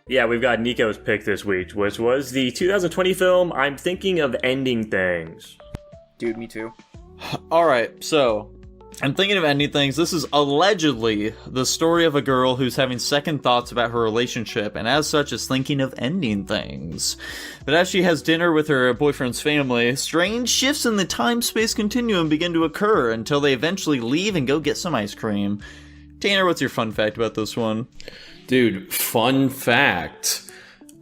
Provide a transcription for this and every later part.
Yeah, we've got Nico's pick this week, which was the 2020 film I'm Thinking of Ending Things. Dude, me too. Alright, so I'm thinking of ending things. This is allegedly the story of a girl who's having second thoughts about her relationship, and as such is thinking of ending things. But as she has dinner with her boyfriend's family, strange shifts in the time-space continuum begin to occur until they eventually leave and go get some ice cream. Tanner, what's your fun fact about this one? Dude, fun fact.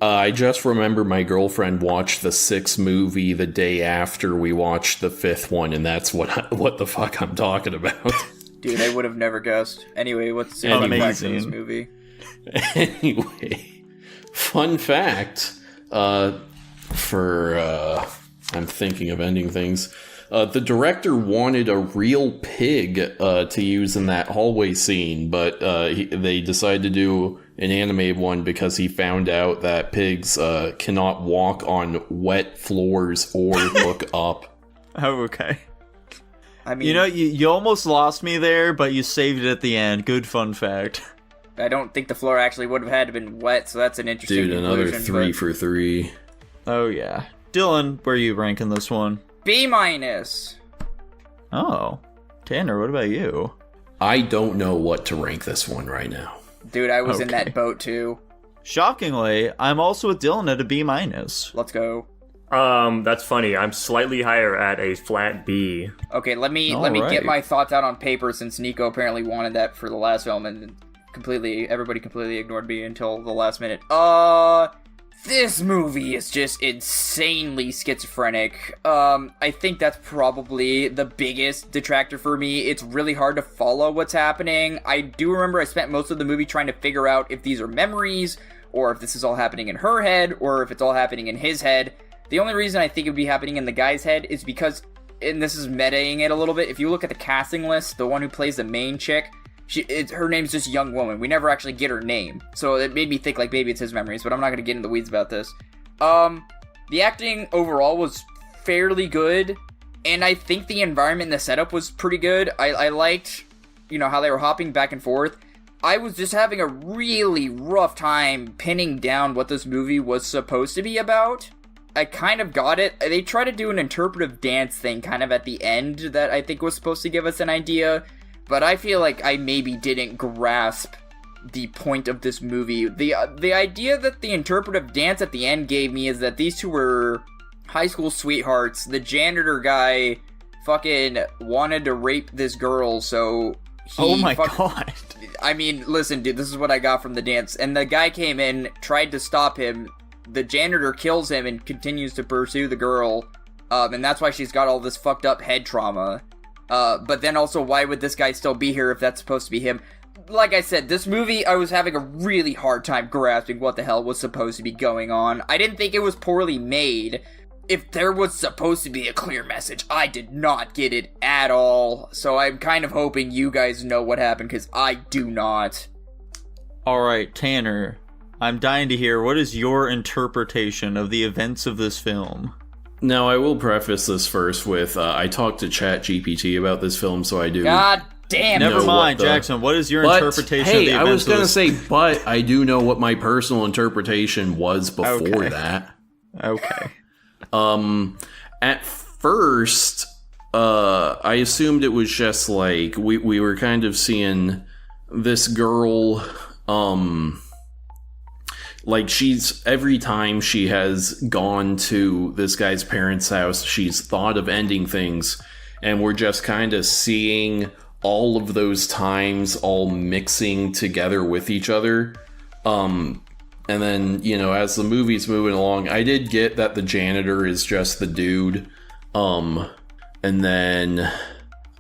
I just remember my girlfriend watched the 6th movie the day after we watched the 5th one, and that's what the fuck I'm talking about. Dude, I would have never guessed. Anyway, what's the fun fact of this movie? Anyway, fun fact, I'm thinking of ending things. The director wanted a real pig to use in that hallway scene, but they decided to do an animated one because he found out that pigs cannot walk on wet floors or look up. Oh, okay. I mean, you almost lost me there, but you saved it at the end. Good fun fact. I don't think the floor actually would have had to been wet, so that's an interesting Dude, another conclusion, 3 for 3. Oh, yeah. Dylan, where are you ranking this one? B-. Oh. Tanner, what about you? I don't know what to rank this one right now. Dude, I was in that boat too. Shockingly, I'm also with Dylan at a B-. Let's go. That's funny. I'm slightly higher at a flat B. Okay, let me get my thoughts out on paper since Nico apparently wanted that for the last film and everybody completely ignored me until the last minute. This movie is just insanely schizophrenic. I think that's probably the biggest detractor for me. It's really hard to follow what's happening. I do remember I spent most of the movie trying to figure out if these are memories, or if this is all happening in her head, or if it's all happening in his head. The only reason I think it would be happening in the guy's head is because, and this is metaing it a little bit, if you look at the casting list, the one who plays the main chick, her name's just Young Woman. We never actually get her name. So it made me think like maybe it's his memories, but I'm not going to get in the weeds about this. The acting overall was fairly good, and I think the environment and the setup was pretty good. I liked, how they were hopping back and forth. I was just having a really rough time pinning down what this movie was supposed to be about. I kind of got it. They try to do an interpretive dance thing kind of at the end that I think was supposed to give us an idea, but I feel like I maybe didn't grasp the point of this movie. The idea that the interpretive dance at the end gave me is that these two were high school sweethearts. The janitor guy fucking wanted to rape this girl, so he... Oh my god. I mean, listen, dude, this is what I got from the dance. And the guy came in, tried to stop him. The janitor kills him and continues to pursue the girl. And that's why she's got all this fucked up head trauma. But then also, why would this guy still be here if that's supposed to be him? Like I said, this movie, I was having a really hard time grasping what the hell was supposed to be going on. I didn't think it was poorly made. If there was supposed to be a clear message, I did not get it at all. So I'm kind of hoping you guys know what happened, because I do not. Alright, Tanner, I'm dying to hear, what is your interpretation of the events of this film? Now, I will preface this first with, I talked to ChatGPT about this film, so I do... God damn it. Never mind, Jackson, what is your interpretation of the events I was going to say, but I do know what my personal interpretation was before that. Okay. At first, I assumed it was just like, we were kind of seeing this girl, like every time she has gone to this guy's parents' house, she's thought of ending things, and we're just kind of seeing all of those times all mixing together with each other. And then, as the movie's moving along, I did get that the janitor is just the dude. And then,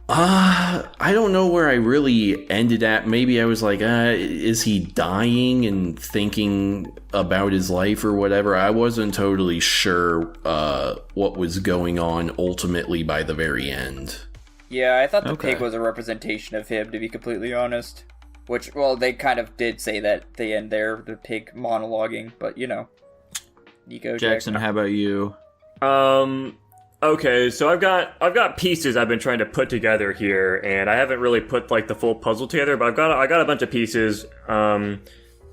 I don't know where I really ended at. Maybe I was like, is he dying and thinking about his life or whatever? I wasn't totally sure what was going on ultimately by the very end. Yeah, I thought the pig was a representation of him, to be completely honest. Which, well, they kind of did say that at the end there, the pig monologuing, but Nico, Jackson, how about you? Okay, so I've got pieces I've been trying to put together here, and I haven't really put like the full puzzle together, but I got a bunch of pieces.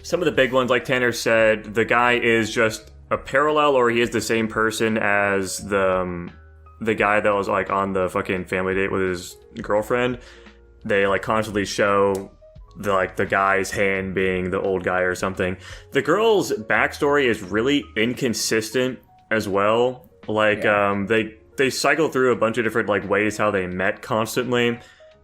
some of the big ones, like Tanner said, the guy is just a parallel, or he is the same person as the guy that was like on the fucking family date with his girlfriend. They like constantly show the guy's hand being the old guy or something. The girl's backstory is really inconsistent as well. Like, they cycle through a bunch of different like ways how they met constantly,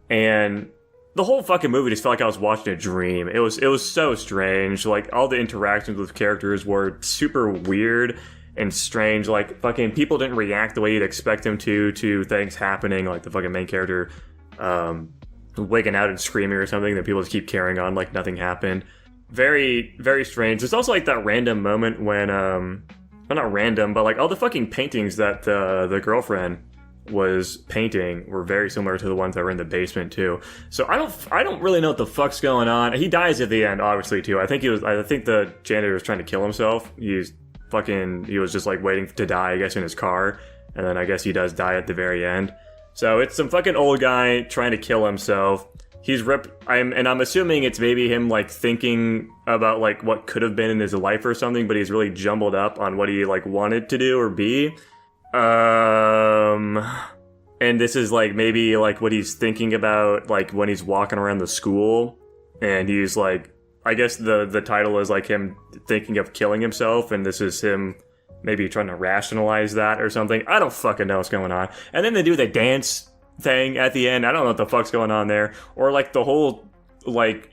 and the whole fucking movie just felt like I was watching a dream. It was so strange. Like, all the interactions with characters were super weird and strange. Like, fucking people didn't react the way you'd expect them to things happening. Like the fucking main character wigging out and screaming or something, that people just keep carrying on like nothing happened. Very, very strange. There's also like that random moment when well, not random, but like all the fucking paintings that the girlfriend was painting were very similar to the ones that were in the basement too. So I don't really know what the fuck's going on. He dies at the end, obviously, too. I think the janitor was trying to kill himself. He was just like waiting to die, I guess, in his car, and then I guess he does die at the very end. So it's some fucking old guy trying to kill himself. I'm assuming it's maybe him like thinking about like what could have been in his life or something, but he's really jumbled up on what he like wanted to do or be. And this is like maybe like what he's thinking about like when he's walking around the school, and he's like, I guess the title is like him thinking of killing himself, and this is him maybe trying to rationalize that or something. I don't fucking know what's going on. And then they do the dance thing at the end. I don't know what the fuck's going on there. Or like the whole like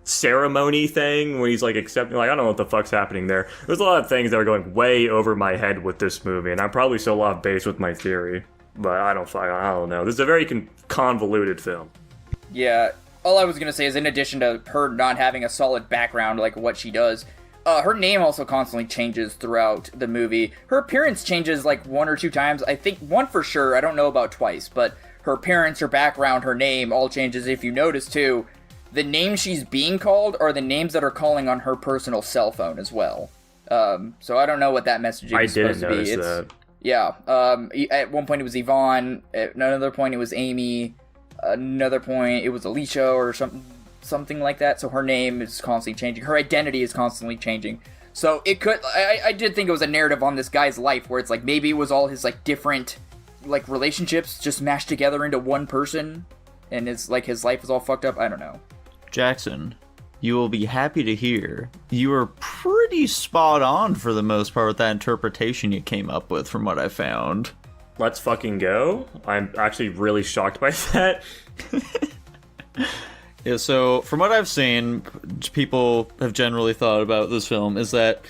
ceremony thing when he's like accepting, like, I don't know what the fuck's happening there. There's a lot of things that are going way over my head with this movie, and I'm probably still off base with my theory, but I don't know. This is a very convoluted film. Yeah, all I was gonna say is, in addition to her not having a solid background like what she does, her name also constantly changes throughout the movie. Her appearance changes like one or two times. I think one for sure, I don't know about twice, but her appearance, her background, her name all changes. If you notice too, the names she's being called are the names that are calling on her personal cell phone as well. So I don't know what that messaging is supposed to be. I didn't notice that. Yeah. At one point it was Yvonne. At another point it was Amy. Another point it was Alicia or something like that. So her name is constantly changing. Her identity is constantly changing. So it could... I did think it was a narrative on this guy's life where it's like maybe it was all his like different like relationships just mashed together into one person, and it's like his life is all fucked up. I don't know. Jackson, you will be happy to hear you were pretty spot on for the most part with that interpretation you came up with from what I found. Let's fucking go. I'm actually really shocked by that. Yeah, so from what I've seen, people have generally thought about this film is that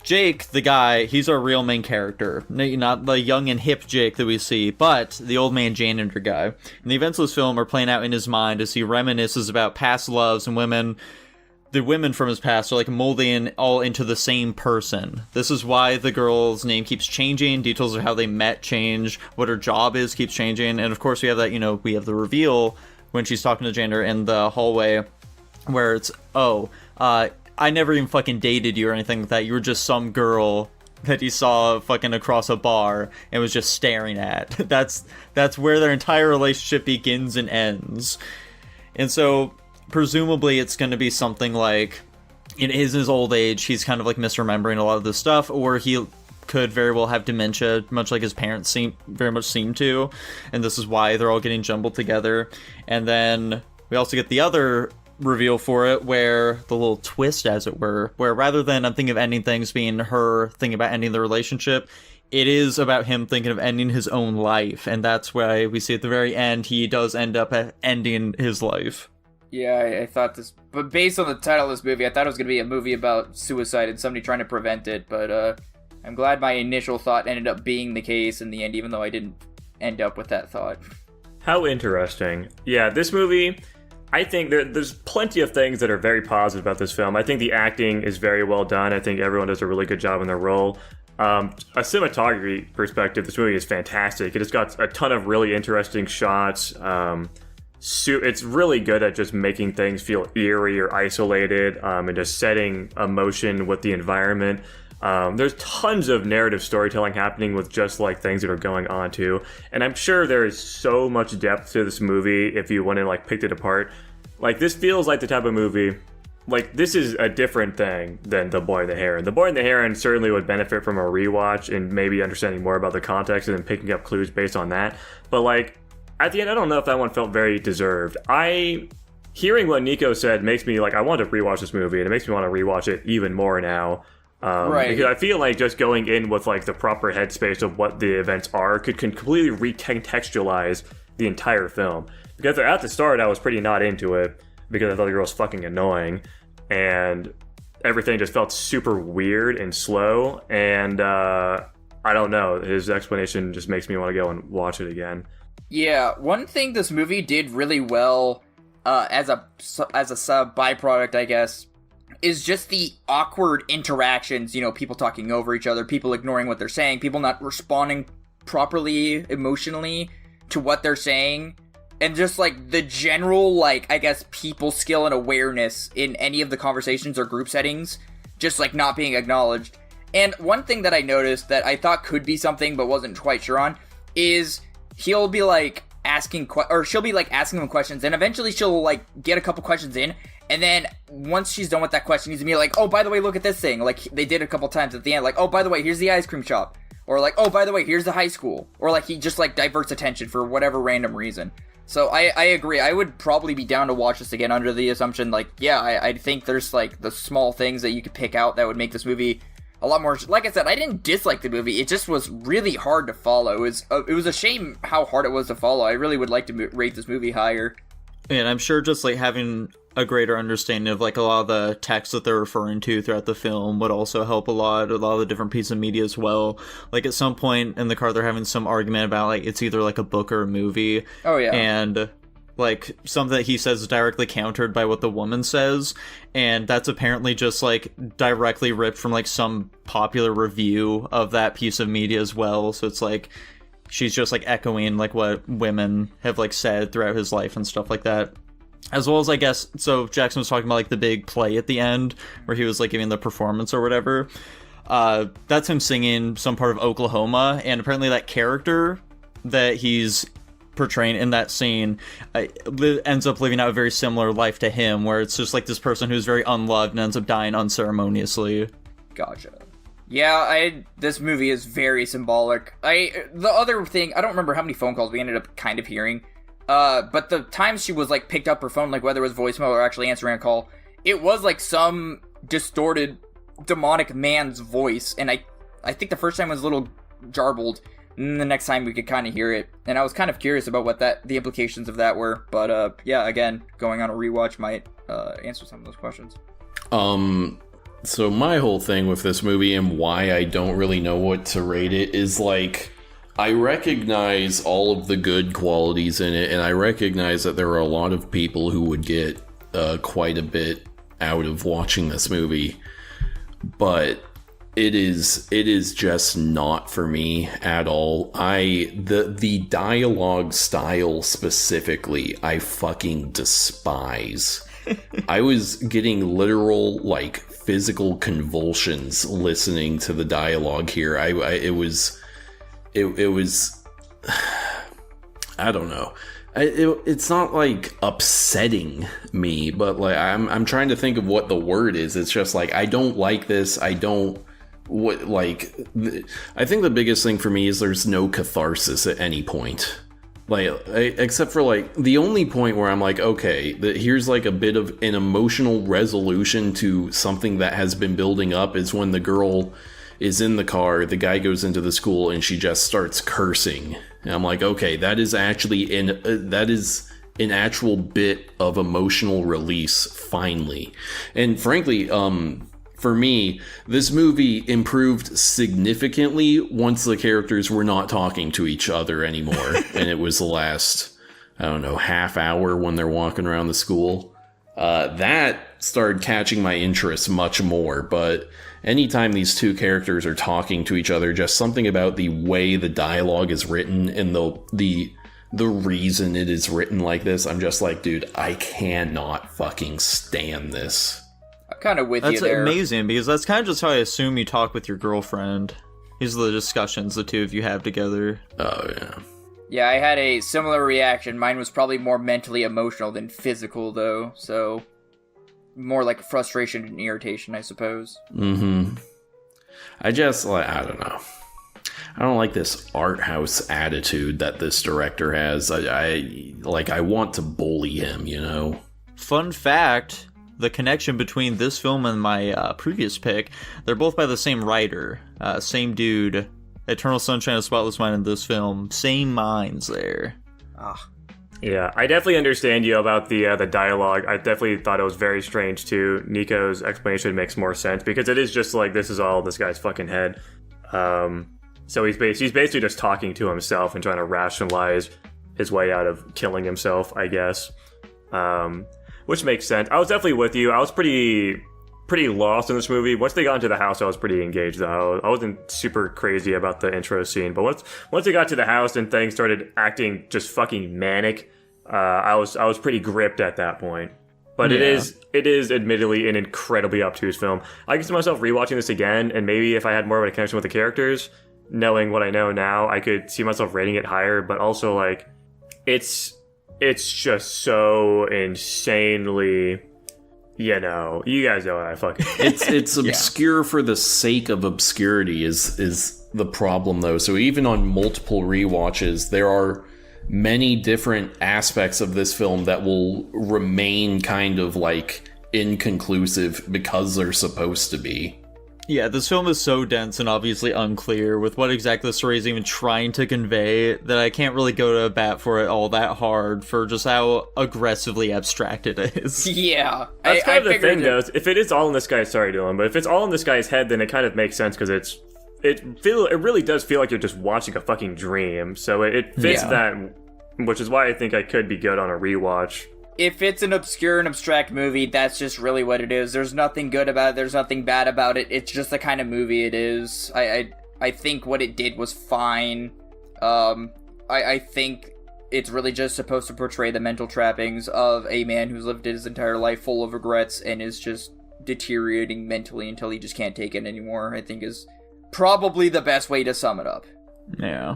Jake, the guy, he's our real main character. Not the young and hip Jake that we see, but the old man janitor guy. And the events of this film are playing out in his mind as he reminisces about past loves and women. The women from his past are like molding all into the same person. This is why the girl's name keeps changing. Details of how they met change. What her job is keeps changing. And of course we have that, we have the reveal when she's talking to the janitor in the hallway where it's, I never even fucking dated you or anything like that. You were just some girl that he saw fucking across a bar and was just staring at. That's where their entire relationship begins and ends. And so, presumably, it's going to be something like, in his old age, he's kind of like misremembering a lot of this stuff, or he could very well have dementia, much like his parents very much seem to, and this is why they're all getting jumbled together. And then we also get the other reveal for it, where the little twist, as it were, where rather than I'm thinking of ending things being her thinking about ending the relationship, it is about him thinking of ending his own life, and that's why we see at the very end he does end up ending his life. Yeah, I thought this, but based on the title of this movie, I thought it was going to be a movie about suicide and somebody trying to prevent it, but I'm glad my initial thought ended up being the case in the end, even though I didn't end up with that thought. How interesting. Yeah, this movie, I think there's plenty of things that are very positive about this film. I think the acting is very well done. I think everyone does a really good job in their role. A cinematography perspective, this movie is fantastic. It has got a ton of really interesting shots. It's really good at just making things feel eerie or isolated, and just setting emotion with the environment. There's tons of narrative storytelling happening with just like things that are going on too, and I'm sure there is so much depth to this movie if you want to like pick it apart. Like, this feels like the type of movie like, this is a different thing than The Boy and the Heron. The Boy and the Heron certainly would benefit from a rewatch and maybe understanding more about the context and then picking up clues based on that. But, like, at the end, I don't know if that one felt very deserved. Hearing what Nico said makes me, like, I want to rewatch this movie, and it makes me want to rewatch it even more now. Right. Because I feel like just going in with, like, the proper headspace of what the events are could completely recontextualize the entire film. Because at the start, I was pretty not into it, because I thought the girl was fucking annoying, and everything just felt super weird and slow, and I don't know, his explanation just makes me want to go and watch it again. Yeah, one thing this movie did really well, as a byproduct, I guess, is just the awkward interactions, you know, people talking over each other, people ignoring what they're saying, people not responding properly emotionally to what they're saying. And just, like, the general, like, I guess, people skill and awareness in any of the conversations or group settings, just, like, not being acknowledged. And one thing that I noticed that I thought could be something but wasn't quite sure on is he'll be, like, she'll be, like, asking him questions, and eventually she'll, like, get a couple questions in, and then once she's done with that question, he's gonna be like, oh, by the way, look at this thing. Like, they did a couple times at the end, like, oh, by the way, here's the ice cream shop. Or, like, oh, by the way, here's the high school. Or, like, he just, like, diverts attention for whatever random reason. So I agree. I would probably be down to watch this again under the assumption, like, yeah, I think there's, like, the small things that you could pick out that would make this movie a lot more... Like I said, I didn't dislike the movie. It just was really hard to follow. It was a shame how hard it was to follow. I really would like to rate this movie higher. And I'm sure just, like, having a greater understanding of, like, a lot of the text that they're referring to throughout the film would also help a lot of the different pieces of media as well. Like, at some point in the car, they're having some argument about, like, it's either, like, a book or a movie. Oh, yeah. And, like, something that he says is directly countered by what the woman says, and that's apparently just, like, directly ripped from, like, some popular review of that piece of media as well. So it's, like, she's just, like, echoing, like, what women have, like, said throughout his life and stuff like that. As well as, I guess, so Jackson was talking about, like, the big play at the end, where he was, like, giving the performance or whatever. That's him singing some part of Oklahoma, and apparently that character that he's portraying in that scene ends up living out a very similar life to him, where it's just, like, this person who's very unloved and ends up dying unceremoniously. Gotcha. Yeah, this movie is very symbolic. The other thing, I don't remember how many phone calls we ended up kind of hearing, but the times she was, like, picked up her phone, like, whether it was voicemail or actually answering a call, it was, like, some distorted, demonic man's voice, and I think the first time was a little jarbled, and the next time we could kind of hear it, and I was kind of curious about what the implications of that were, but, yeah, again, going on a rewatch might, answer some of those questions. So my whole thing with this movie and why I don't really know what to rate it is, like, I recognize all of the good qualities in it, and I recognize that there are a lot of people who would get quite a bit out of watching this movie, but it is just not for me at all. The dialogue style specifically, I fucking despise. I was getting literal, like, physical convulsions listening to the dialogue here. It was I don't know. It's not, like, upsetting me, but, like, I'm trying to think of what the word is. It's just like, I don't like this. I think the biggest thing for me is there's no catharsis at any point. Like, except for, like, the only point where I'm like, okay, here's, like, a bit of an emotional resolution to something that has been building up is when the girl is in the car, the guy goes into the school, and she just starts cursing. And I'm like, okay, that is actually an actual bit of emotional release, finally. And frankly, for me, this movie improved significantly once the characters were not talking to each other anymore. And it was the last, I don't know, half hour when they're walking around the school. That started catching my interest much more. But anytime these two characters are talking to each other, just something about the way the dialogue is written and the reason it is written like this, I'm just like, dude, I cannot fucking stand this. I'm kind of with you there. That's amazing, because that's kind of just how I assume you talk with your girlfriend. These are the discussions the two of you have together. Oh, yeah. Yeah, I had a similar reaction. Mine was probably more mentally emotional than physical, though, so... more like frustration and irritation, I suppose. Mm-hmm. I don't know. I don't like this art house attitude that this director has. I want to bully him, you know? Fun fact, the connection between this film and my previous pick, they're both by the same writer. Same dude. Eternal Sunshine of the Spotless Mind in this film. Same minds there. Yeah, I definitely understand you about the dialogue. I definitely thought it was very strange too. Nico's explanation makes more sense because it is just like this is all this guy's fucking head. So he's basically just talking to himself and trying to rationalize his way out of killing himself, I guess. Which makes sense. I was definitely with you. I was pretty lost in this movie. Once they got into the house, I was pretty engaged though. I wasn't super crazy about the intro scene, but once they got to the house and things started acting just fucking manic, I was pretty gripped at that point. But it is admittedly an incredibly obtuse film. I can see myself rewatching this again, and maybe if I had more of a connection with the characters, knowing what I know now, I could see myself rating it higher. But also, like, it's just so insanely, you know, you guys know what I fucking. It's obscure for the sake of obscurity is the problem though. So even on multiple rewatches, there are many different aspects of this film that will remain kind of like inconclusive because they're supposed to be. Yeah, this film is so dense and obviously unclear with what exactly the story is even trying to convey that I can't really go to bat for it all that hard for just how aggressively abstract it is. Yeah. That's kind of the thing, though. If it is all in this guy's... Sorry, Dylan, but if it's all in this guy's head, then it kind of makes sense because it really does feel like you're just watching a fucking dream. So it fits that, which is why I think I could be good on a rewatch. If it's an obscure and abstract movie, that's just really what it is. There's nothing good about it. There's nothing bad about it. It's just the kind of movie it is. I think what it did was fine. I think it's really just supposed to portray the mental trappings of a man who's lived his entire life full of regrets and is just deteriorating mentally until he just can't take it anymore, I think is probably the best way to sum it up. Yeah.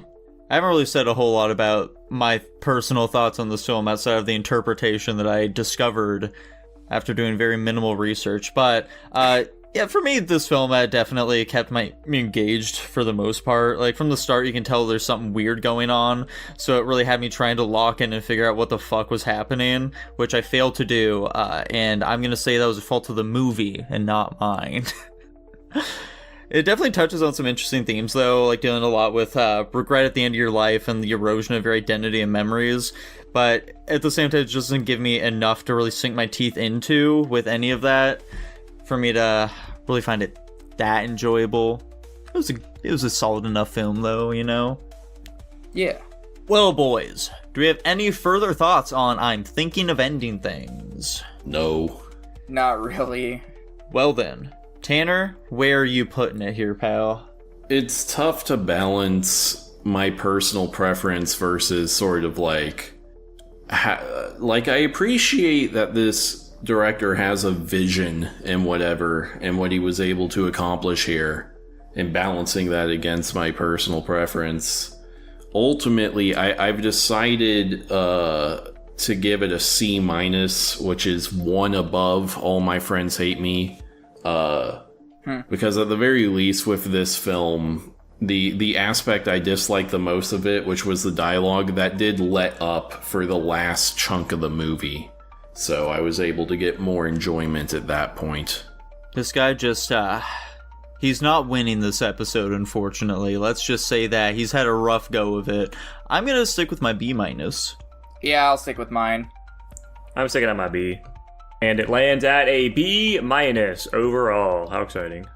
I haven't really said a whole lot about my personal thoughts on this film outside of the interpretation that I discovered after doing very minimal research. But, yeah, for me, this film definitely kept me engaged for the most part. Like, from the start, you can tell there's something weird going on. So it really had me trying to lock in and figure out what the fuck was happening, which I failed to do. And I'm going to say that was a fault of the movie and not mine. It definitely touches on some interesting themes, though, like dealing a lot with regret at the end of your life and the erosion of your identity and memories. But at the same time, it just doesn't give me enough to really sink my teeth into with any of that for me to really find it that enjoyable. It was a solid enough film, though, you know? Yeah. Well, boys, do we have any further thoughts on I'm Thinking of Ending Things? No. Not really. Well then. Tanner, where are you putting it here, pal? It's tough to balance my personal preference versus sort of like I appreciate that this director has a vision and whatever and what he was able to accomplish here and balancing that against my personal preference. Ultimately, I've decided to give it a C-, which is one above All My Friends Hate Me. Because at the very least with this film, the aspect I disliked the most of it, which was the dialogue, that did let up for the last chunk of the movie. So I was able to get more enjoyment at that point. This guy just, he's not winning this episode, unfortunately. Let's just say that. He's had a rough go of it. I'm gonna stick with my B-. Yeah, I'll stick with mine. I'm sticking at my B. And it lands at a B- overall. How exciting.